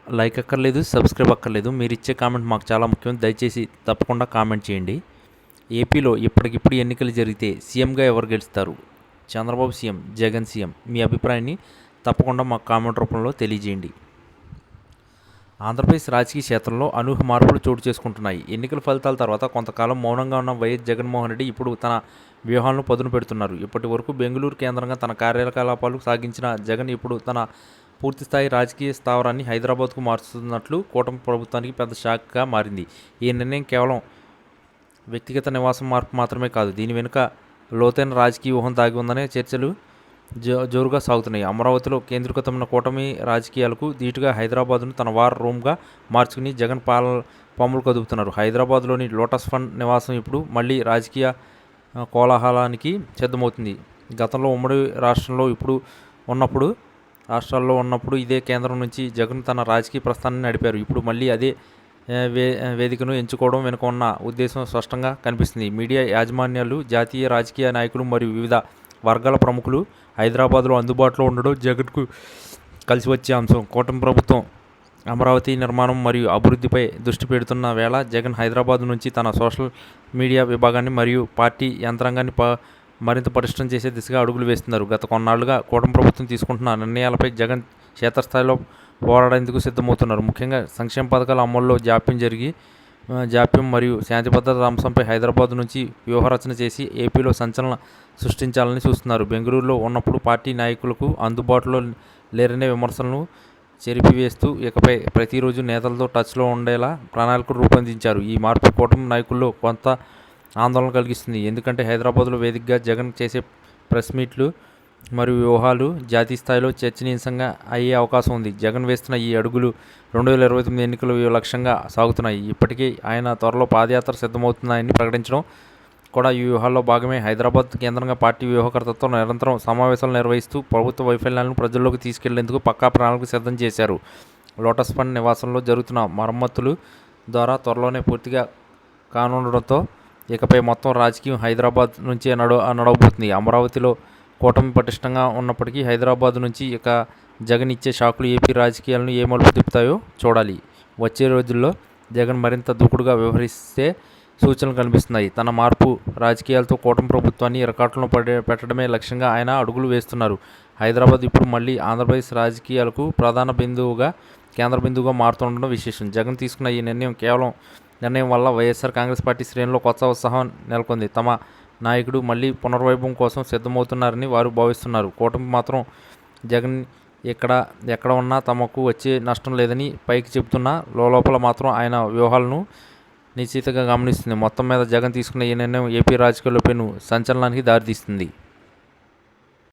Like అక్కర్లేదు, subscribe అక్కర్లేదు. మీరు ఇచ్చే కామెంట్ మాకు చాలా ముఖ్యం. దయచేసి తప్పకుండా కామెంట్ చేయండి. ఏపీలో ఇప్పటికిప్పుడు ఎన్నికలు జరిగితే సీఎంగా ఎవరు గెలుస్తారు? Chandrababu CM, Jagan CM? మీ అభిప్రాయాన్ని తప్పకుండా మాకు కామెంట్ రూపంలో తెలియజేయండి. ఆంధ్రప్రదేశ్ రాజకీయ క్షేత్రంలో అనూహ్య మార్పులు చోటు చేసుకుంటున్నాయి. ఎన్నికల ఫలితాల తర్వాత కొంతకాలం మౌనంగా ఉన్న వైఎస్ జగన్మోహన్ రెడ్డి ఇప్పుడు తన వ్యూహాలను పదును పెడుతున్నారు. ఇప్పటి వరకు బెంగళూరు కేంద్రంగా తన కార్యకలాపాలు సాగించిన జగన్ ఇప్పుడు తన పూర్తిస్థాయి రాజకీయ స్థావరాన్ని హైదరాబాద్కు మార్చుతున్నట్లు కూటమి ప్రభుత్వానికి పెద్ద షాక్గా మారింది. ఈ నిర్ణయం కేవలం వ్యక్తిగత నివాసం మార్పు మాత్రమే కాదు, దీని వెనుక లోతైన రాజకీయ వ్యూహం దాగి ఉందనే చర్చలు జోరుగా సాగుతున్నాయి. అమరావతిలో కేంద్రీకృతమైన కూటమి రాజకీయాలకు ధీటుగా హైదరాబాద్ను తన వార్ రూమ్గా మార్చుకుని జగన్ పాములు కదుపుతున్నారు. హైదరాబాద్లోని లోటస్ ఫండ్ నివాసం ఇప్పుడు మళ్ళీ రాజకీయ కోలాహలానికి సిద్ధమవుతుంది. గతంలో ఉమ్మడి రాష్ట్రాల్లో ఉన్నప్పుడు ఇదే కేంద్రం నుంచి జగన్ తన రాజకీయ ప్రస్థానాన్ని నడిపారు. ఇప్పుడు మళ్ళీ అదే వేదికను ఎంచుకోవడం వెనుక ఉన్న ఉద్దేశం స్పష్టంగా కనిపిస్తుంది. మీడియా యాజమాన్యాలు, జాతీయ రాజకీయ నాయకులు మరియు వివిధ వర్గాల ప్రముఖులు హైదరాబాద్లో అందుబాటులో ఉండడం జగన్కు కలిసి వచ్చే అంశం. కూటమి ప్రభుత్వం అమరావతి నిర్మాణం మరియు అభివృద్ధిపై దృష్టి పెడుతున్న వేళ జగన్ హైదరాబాద్ నుంచి తన సోషల్ మీడియా విభాగాన్ని మరియు పార్టీ యంత్రాంగాన్ని మరింత పటిష్టం చేసే దిశగా అడుగులు వేస్తున్నారు. గత కొన్నాళ్లుగా కూటమి ప్రభుత్వం తీసుకుంటున్న నిర్ణయాలపై జగన్ క్షేత్రస్థాయిలో పోరాడేందుకు సిద్ధమవుతున్నారు. ముఖ్యంగా సంక్షేమ పథకాల అమల్లో జాప్యం మరియు శాంతి భద్రత అంశంపై హైదరాబాద్ నుంచి వ్యూహరచన చేసి ఏపీలో సంచలనం సృష్టించాలని చూస్తున్నారు. బెంగళూరులో ఉన్నప్పుడు పార్టీ నాయకులకు అందుబాటులో లేరనే విమర్శలను చెరిపివేస్తూ ఇకపై ప్రతిరోజు నేతలతో టచ్లో ఉండేలా ప్రణాళికలు రూపొందించారు. ఈ మార్పు కూటమి నాయకుల్లో కొంత ఆందోళన కలిగిస్తుంది. ఎందుకంటే హైదరాబాద్లో వేదికగా జగన్ చేసే ప్రెస్ మీట్లు మరియు వ్యూహాలు జాతీయ స్థాయిలో చర్చనీయాంశంగా అయ్యే అవకాశం ఉంది. జగన్ వేస్తున్న ఈ అడుగులు 2029 ఎన్నికల లక్ష్యంగా సాగుతున్నాయి. ఇప్పటికీ ఆయన త్వరలో పాదయాత్ర సిద్ధమవుతున్నాయని ప్రకటించడం కూడా ఈ వ్యూహాల్లో భాగమే. హైదరాబాద్ కేంద్రంగా పార్టీ వ్యూహకర్తతో నిరంతరం సమావేశాలు నిర్వహిస్తూ ప్రభుత్వ వైఫల్యాలను ప్రజల్లోకి తీసుకెళ్లేందుకు పక్కా ప్రణాళిక సిద్ధం చేశారు. లోటస్ ఫండ్ నివాసంలో జరుగుతున్న మరమ్మతులు ద్వారా త్వరలోనే పూర్తిగా కానుండడంతో ఇకపై మొత్తం రాజకీయం హైదరాబాద్ నుంచే నడవబోతుంది. అమరావతిలో కూటమి పటిష్టంగా ఉన్నప్పటికీ హైదరాబాద్ నుంచి ఇక జగన్ ఇచ్చే షాకులు ఏపీ రాజకీయాలను ఏ మలుపు తిప్పుతాయో చూడాలి. వచ్చే రోజుల్లో జగన్ మరింత దూకుడుగా వ్యవహరిస్తే సూచనలు కనిపిస్తున్నాయి. తన మార్పు రాజకీయాలతో కూటమి ప్రభుత్వాన్ని ఇరకాటంలో పెట్టడమే లక్ష్యంగా ఆయన అడుగులు వేస్తున్నారు. హైదరాబాద్ ఇప్పుడు మళ్ళీ ఆంధ్రప్రదేశ్ రాజకీయాలకు కేంద్ర బిందువుగా మారుతుండడం విశేషం. జగన్ తీసుకున్న ఈ నిర్ణయం వల్ల వైఎస్ఆర్ కాంగ్రెస్ పార్టీ శ్రేణుల్లో కొత్త ఉత్సాహం నెలకొంది. తమ నాయకుడు మళ్ళీ పునర్వైభవం కోసం సిద్ధమవుతున్నారని వారు భావిస్తున్నారు. కూటమి మాత్రం జగన్ ఎక్కడ ఉన్నా తమకు వచ్చే నష్టం లేదని పైకి చెబుతున్నా లోపల మాత్రం ఆయన వ్యూహాలను నిశ్చితంగా గమనిస్తుంది. మొత్తం మీద జగన్ తీసుకున్న ఈ నిర్ణయం ఏపీ రాజకీయాల్లో పెను సంచలనానికి దారితీస్తుంది.